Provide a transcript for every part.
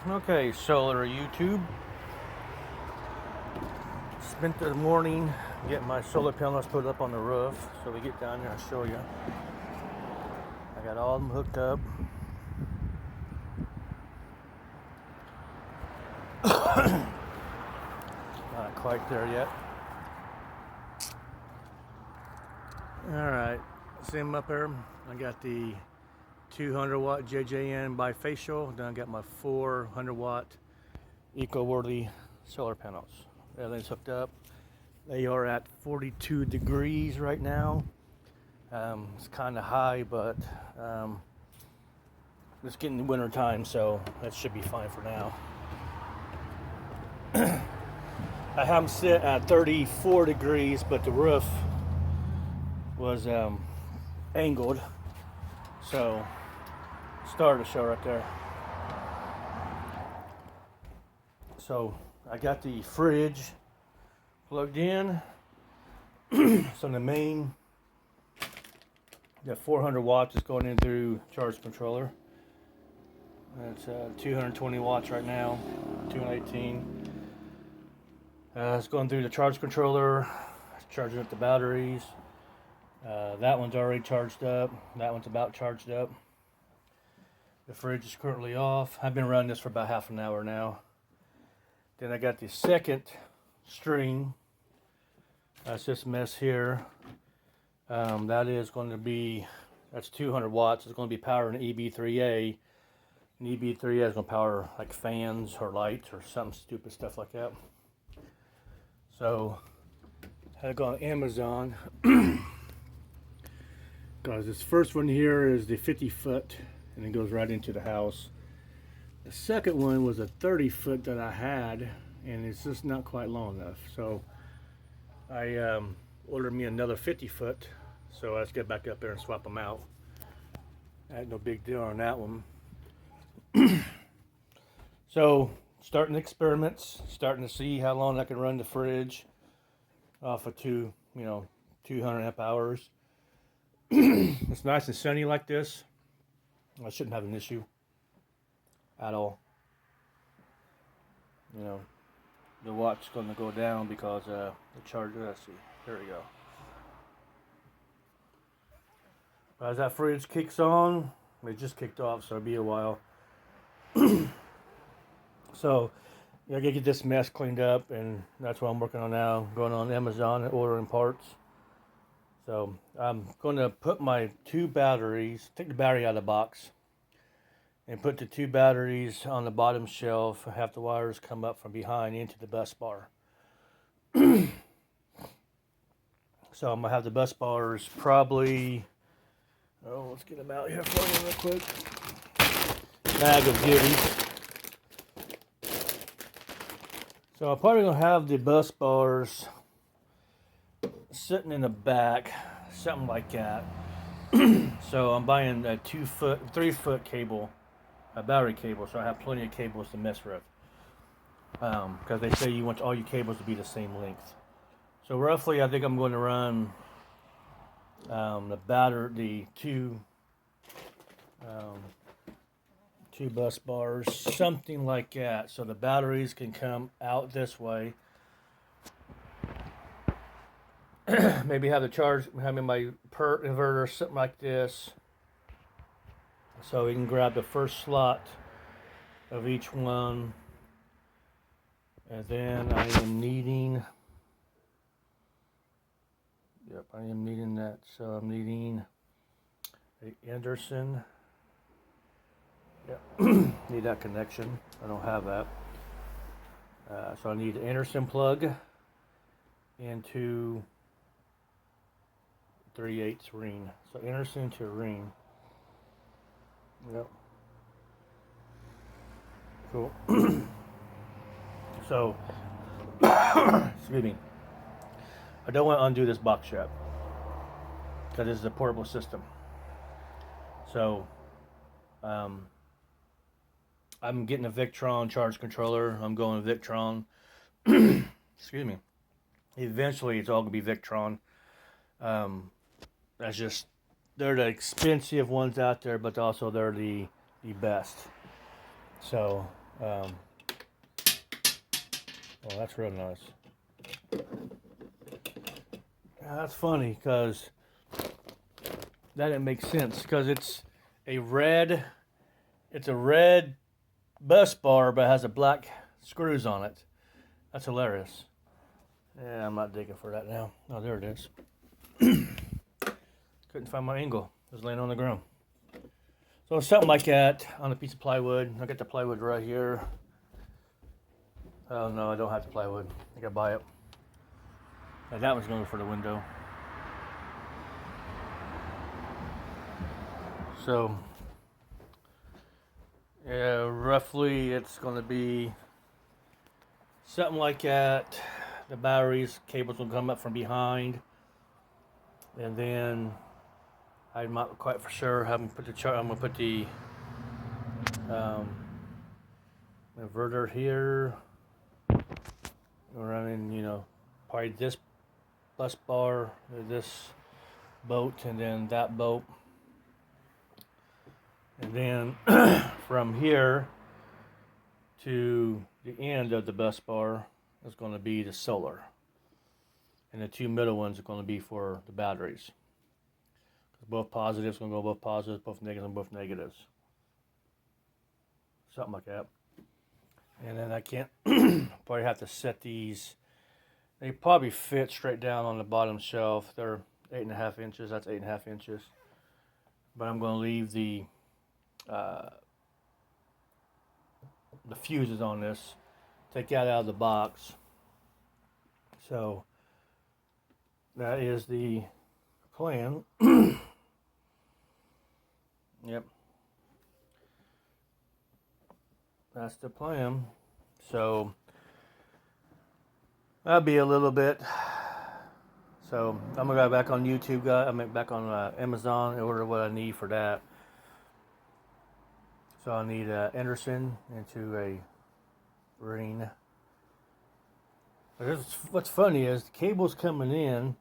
Okay, solar YouTube. Spent the morning getting my solar panels put up on the roof. So we get down there, I'll show you. I got all of them hooked up. Not quite there yet. Alright, see them up there? I got the 200 watt JJN bifacial. Then I got my 400 watt eco-worthy solar panels. Everything's hooked up. They are at 42 degrees right now. It's kind of high, but it's getting winter time, so that should be fine for now. I have them sit at 34 degrees, but the roof was angled, so started to show right there. So I got the fridge plugged in. So the main, got 400 watts is going in through charge controller. It's 220 watts right now, 218. It's going through the charge controller, charging up the batteries. That one's already charged up. That one's about charged up. The fridge is currently off. I've been running this for about half an hour now. Then I got the second string. That's this mess here. That is going to be, that's 200 watts. It's going to be powering an EB3A. An EB3A is going to power like fans or lights or some stupid stuff like that. So I had to go on Amazon because this first one here is the 50-foot and it goes right into the house. The second one was a 30-foot that I had, and it's just not quite long enough. So I ordered me another 50-foot. So let's get back up there and swap them out. I had no big deal on that one. So starting experiments, starting to see how long I can run the fridge off of 200 amp hours. It's nice and sunny like this. I shouldn't have an issue at all. The watt's going to go down because the charger, let's see, there we go. As that fridge kicks on, it just kicked off, so it'll be a while. So I gotta get this mess cleaned up, and that's what I'm working on now. Going on Amazon and ordering parts. So I'm going to put my two batteries, take the battery out of the box, and put the two batteries on the bottom shelf. Have the wires come up from behind into the bus bar. So I'm gonna have the bus bars probably. Oh, let's get them out here for you real quick. Bag of goodies. So I'm probably gonna have the bus bars sitting in the back, something like that. So I'm buying a 3-foot cable, a battery cable, so I have plenty of cables to mess with. Because they say you want all your cables to be the same length. So roughly, I think I'm going to run the two bus bars, something like that, so the batteries can come out this way. Maybe have the charge, having my PERT inverter, something like this, so we can grab the first slot of each one. And then I am needing, that, so I'm needing a Anderson. Need that connection. I don't have that. So I need an Anderson plug into 3/8 ring. So Anderson to ring. Yep. Cool. So, excuse me. I don't want to undo this box yet because this is a portable system. So, I'm getting a Victron charge controller. I'm going Victron. Excuse me. Eventually, it's all going to be Victron. That's just, they're the expensive ones out there, but also they're the best. So, Oh, that's real nice. That's funny because that didn't make sense because it's a red bus bar but it has a black screws on it. That's hilarious. Yeah, I'm not digging for that now. Oh, there it is. Couldn't find my angle. It was laying on the ground. So something like that on a piece of plywood. I got the plywood right here. Oh no, I don't have the plywood. I gotta buy it. And that one's going for the window. So yeah, roughly it's going to be something like that. The batteries, cables will come up from behind, and then I'm not quite for sure. I haven't put the chart. I'm going to put the inverter here. We're running, probably this bus bar, this boat, and then that boat, and then from here to the end of the bus bar is going to be the solar, and the two middle ones are going to be for the batteries. Both positives going to go both positives, both negatives and both negatives, something like that. And then I can't probably have to set these. They probably fit straight down on the bottom shelf. They're 8.5 inches. That's 8.5 inches. But I'm going to leave the fuses on this. Take that out of the box. So that is the plan. Yep. That's the plan. So that'll be a little bit. So I'm gonna go back on YouTube, guys. I'm back on Amazon and order what I need for that. So I need Anderson into a ring. What's funny is the cables coming in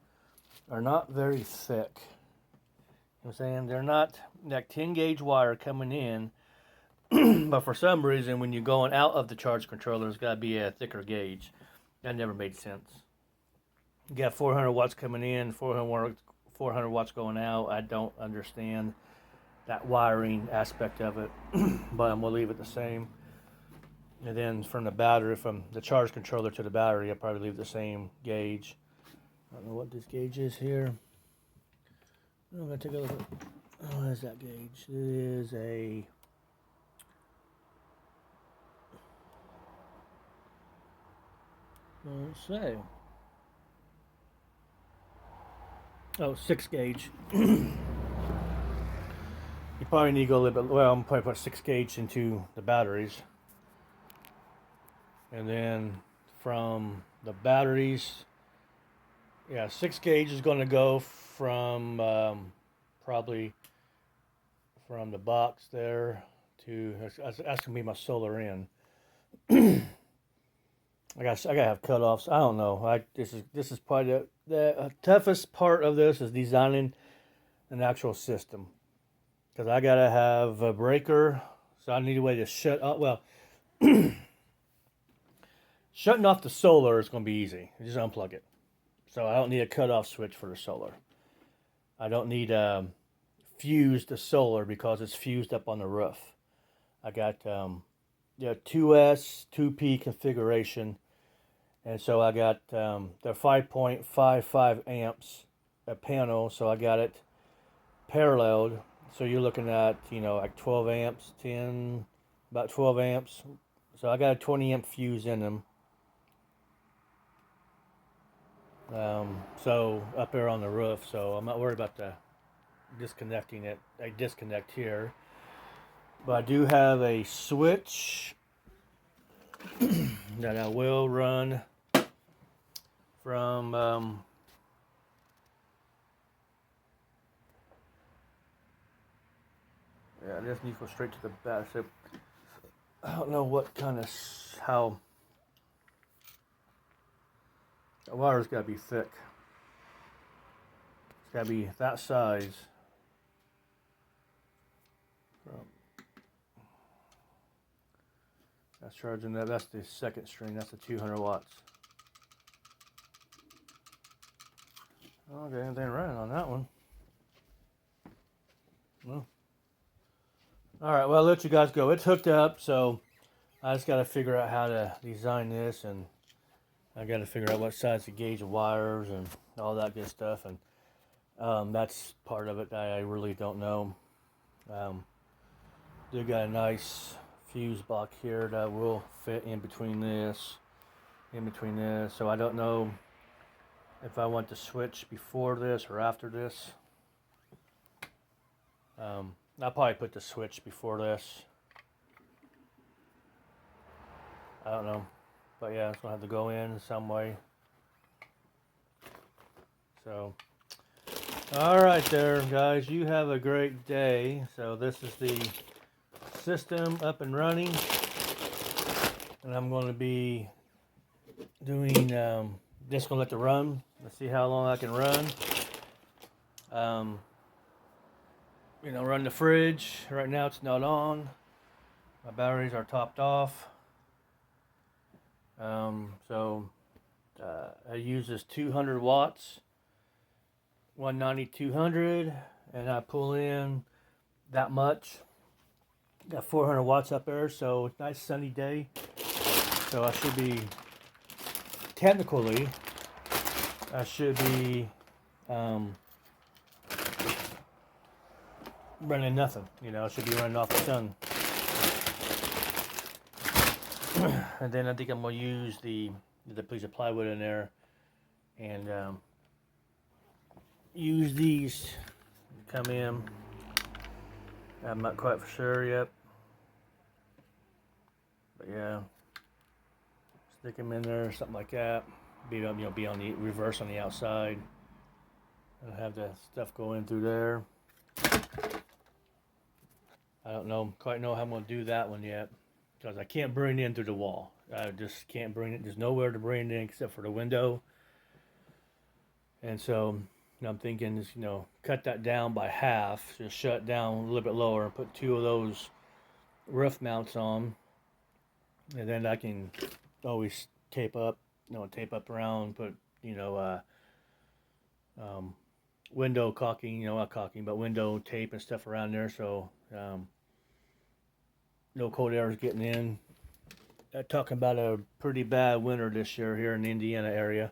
are not very thick. You know what I'm saying? They're not like 10 gauge wire coming in. But for some reason, when you're going out of the charge controller, it's got to be a thicker gauge. That never made sense. You got 400 watts coming in, 400 watts going out. I don't understand that wiring aspect of it, but I'm going to leave it the same. And then from the battery, from the charge controller to the battery, I'll probably leave the same gauge. I don't know what this gauge is here. I'm going to take a look at, what is that gauge? It is a... Let's say. Oh, 6 gauge. You probably need to go a little bit. Well, I'm probably put 6 gauge into the batteries, and then from the batteries, 6 gauge is going to go from probably from the box there to that's going to be my solar in. I gotta have cutoffs. I don't know. This is probably the toughest part of this is designing an actual system, because I gotta have a breaker, so I need a way to shut up. Well, shutting off the solar is gonna be easy. You just unplug it. So I don't need a cutoff switch for the solar. I don't need fuse the solar because it's fused up on the roof. I got 2S 2P configuration. And so I got the 5.55 amps a panel, so I got it paralleled. So you're looking at, like 12 amps, about 12 amps. So I got a 20 amp fuse in them. So up there on the roof, so I'm not worried about disconnecting it. I disconnect here. But I do have a switch that I will run from I just need to go straight to the back. So I don't know what kind of how the wire's got to be thick. It's got to be that size. That's charging that. That's the second string. That's the 200 watts. Okay, anything running on that one. Well, all right. Well, I'll let you guys go. It's hooked up, so I just got to figure out how to design this, and I got to figure out what size to gauge the wires and all that good stuff. And that's part of it that I really don't know. They got a nice fuse block here that will fit in between this, so I don't know if I want to switch before this or after this. I'll probably put the switch before this. I don't know, but yeah, it's gonna have to go in some way. So all right there, guys, you have a great day. So this is the system up and running, and I'm going to be doing just gonna let it run. Let's see how long I can run. You know, run the fridge. Right now it's not on. My batteries are topped off. So I use this 200 watts, 190, 200, and I pull in that much. Got 400 watts up there, so it's a nice sunny day. So I should be, technically, I should be running nothing. You know, I should be running off the sun. And then I think I'm gonna use the piece of plywood in there, and use these to come in. I'm not quite for sure yet, but yeah, stick them in there, something like that. Be on the reverse on the outside. I'll have the stuff go in through there. I don't quite know how I'm gonna do that one yet, because I can't bring it in through the wall. I just can't bring it. There's nowhere to bring it in except for the window. And so I'm thinking is, cut that down by half, just shut it down a little bit lower, and put 2 of those roof mounts on, and then I can always tape up around, put window caulking, not caulking, but window tape and stuff around there, so no cold air is getting in. Talking about a pretty bad winter this year here in the Indiana area.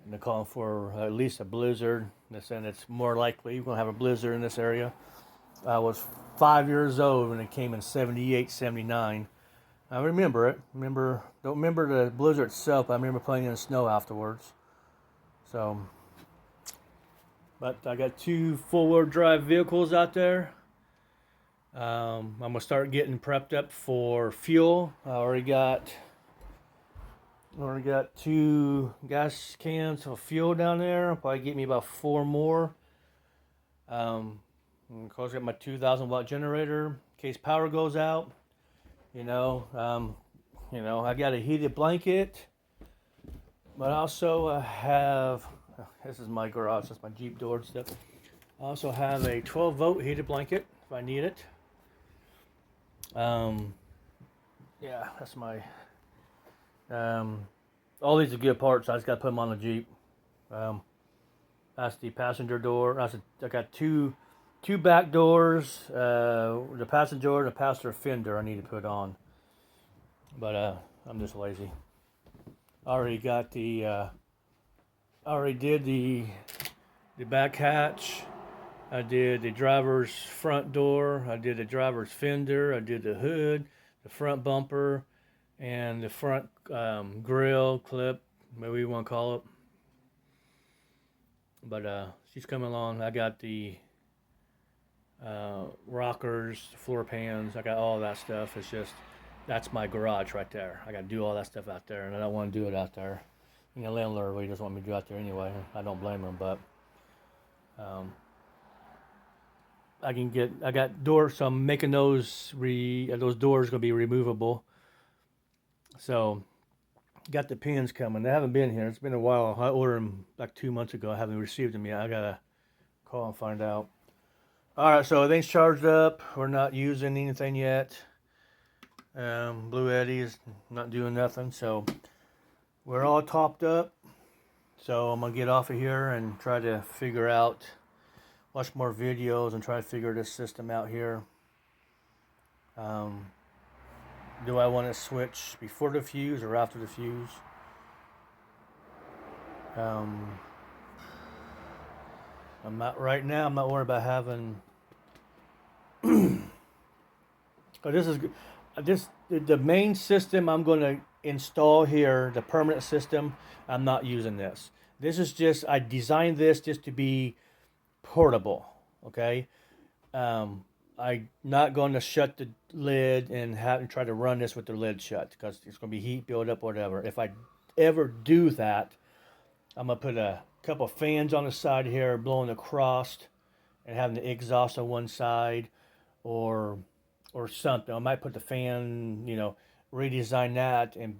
And they're calling for at least a blizzard. They're saying it's more likely we're going to have a blizzard in this area. I was 5 years old when it came in 78, 79. I remember it. Don't remember the blizzard itself, but I remember playing in the snow afterwards. So, but I got 2 full-wheel drive vehicles out there. I'm going to start getting prepped up for fuel. I already got 2 gas cans of fuel down there. I'll probably get me about 4 more. Of course, I got my 2,000 watt generator in case power goes out. I got a heated blanket, but also have, this is my garage, that's my Jeep door and stuff. I also have a 12 volt heated blanket if I need it. Yeah, that's my, all these are good parts. I just got to put them on the Jeep. That's the passenger door. I got two back doors. The passenger door and the passenger fender I need to put on. But I'm just lazy. I already got I already did the back hatch. I did the driver's front door. I did the driver's fender. I did the hood, the front bumper, and the front grill clip, whatever you want to call it. But she's coming along. I got the rockers, floor pans. I got all that stuff. It's just, that's my garage right there. I got to do all that stuff out there, and I don't want to do it out there. Landlord really doesn't want me to do it out there anyway. I don't blame him, but I got doors, so I'm making those doors gonna be removable. So got the pins coming. They haven't been here. It's been a while. I ordered them like 2 months ago. I haven't received them yet. I gotta call and find out. All right, so everything's charged up. We're not using anything yet. Blue Eddy is not doing nothing, so we're all topped up. So I'm gonna get off of here and try to figure out, watch more videos and try to figure this system out here. Do I want to switch before the fuse or after the fuse? I'm not right now. I'm not worried about having. Oh, the main system I'm going to install here, the permanent system. I'm not using this. This is just, I designed this just to be portable. Okay. I'm not going to shut the lid and try to run this with the lid shut because it's going to be heat buildup, whatever. If I ever do that, I'm going to put a couple fans on the side here blowing across and having the exhaust on one side or something. I might put the fan, redesign that and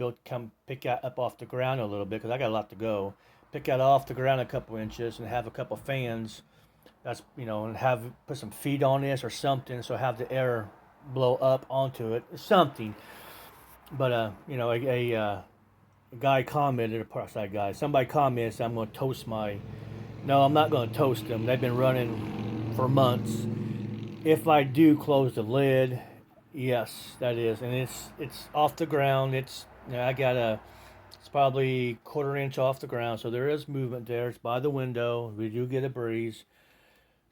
pick that up off the ground a little bit because I got a lot to go. Pick that off the ground a couple inches and have a couple fans. That's and put some feet on this or something, so have the air blow up onto it, something. But a guy commented, somebody commented, I'm going to toast my. No, I'm not going to toast them. They've been running for months. If I do close the lid, yes, that is, and it's off the ground. It's it's probably quarter inch off the ground, so there is movement there. It's by the window. We do get a breeze.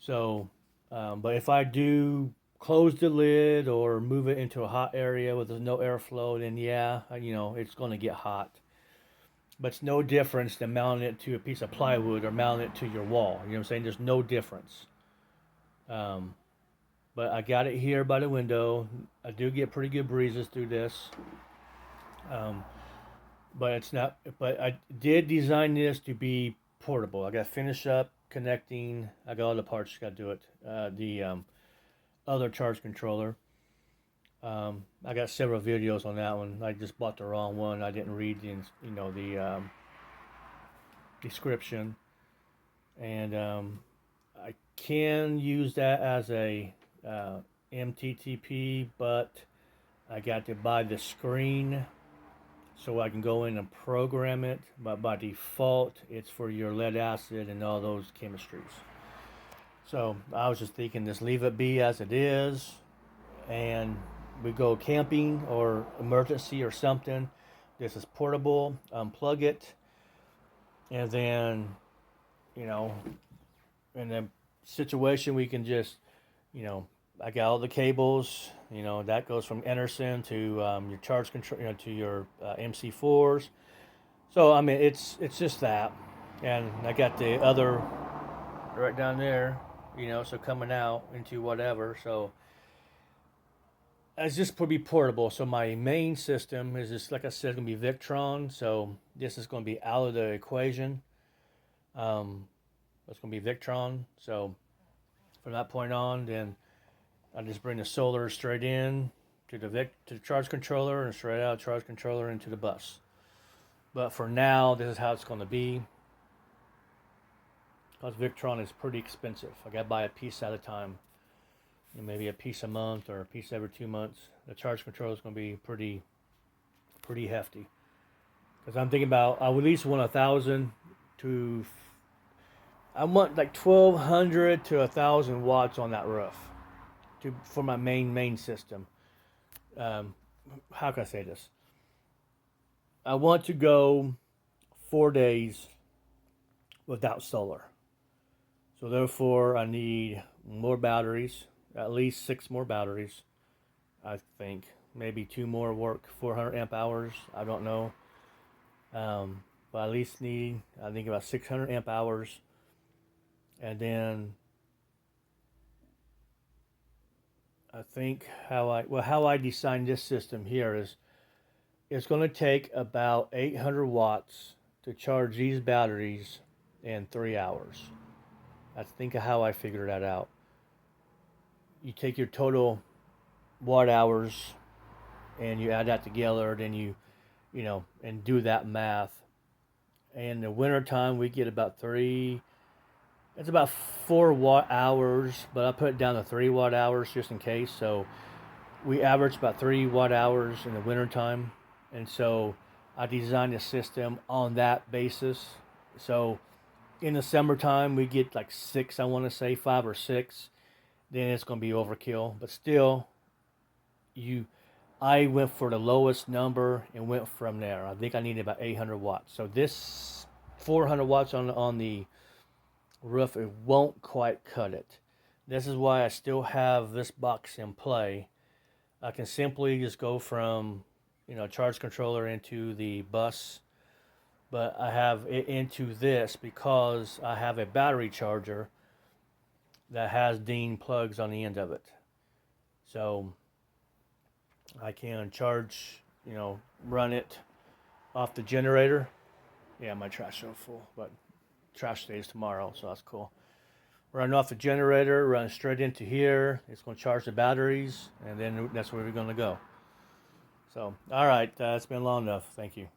So, but if I do close the lid or move it into a hot area where there's no airflow, then it's going to get hot. But it's no difference than mounting it to a piece of plywood or mounting it to your wall. You know what I'm saying? There's no difference. But I got it here by the window. I do get pretty good breezes through this. But it's not. But I did design this to be portable. I got to finish up connecting. I got all the parts. Got to do it. The other charge controller. I got several videos on that one. I just bought the wrong one. I didn't read the description, and I can use that as a MTTP, but I got to buy the screen so I can go in and program it. But by default, it's for your lead acid and all those chemistries. So I was just thinking, just leave it be as it is, and we go camping or emergency or something. This is portable. Unplug it, and then, in the situation we can just, I got all the cables. That goes from Enerson to your charge control, to your MC4s. So I mean, it's just that, and I got the other right down there. So coming out into whatever. So it's just to be portable. So my main system is just, like I said, going to be Victron. So this is going to be out of the equation. It's going to be Victron. So from that point on, then I just bring the solar straight in to the charge controller and straight out charge controller into the bus. But for now, this is how it's going to be. Because Victron is pretty expensive. I got to buy a piece at a time. Maybe a piece a month or a piece every 2 months. The charge controller is going to be pretty hefty. Because I'm thinking about, I would at least want 1,000 to, I want like 1,200 to 1,000 watts on that roof for my main system. How can I say this? I want to go 4 days without solar. So therefore, I need more batteries, at least 6 more batteries, I think. Maybe 2 more work, 400 amp hours, I don't know. But I at least need, I think, about 600 amp hours. And then I think how I designed this system here is it's going to take about 800 watts to charge these batteries in 3 hours. That's how I figured that out. You take your total watt hours and you add that together, then you and do that math. And in the wintertime, we get about 4 watt hours, but I put it down to 3 watt hours just in case. So we average about 3 watt hours in the wintertime. And so I designed a system on that basis. So in the summertime, we get like 6, I want to say 5 or 6. Then it's going to be overkill. But still, I went for the lowest number and went from there. I think I needed about 800 watts. So this 400 watts on the roof, it won't quite cut it. This is why I still have this box in play. I can simply just go from, charge controller into the bus, but I have it into this because I have a battery charger that has Dean plugs on the end of it. So I can charge, run it off the generator. Yeah, my trash is so full, but trash day is tomorrow, so that's cool. Run off the generator, run straight into here. It's going to charge the batteries, and then that's where we're going to go. So, all right, it's been long enough. Thank you.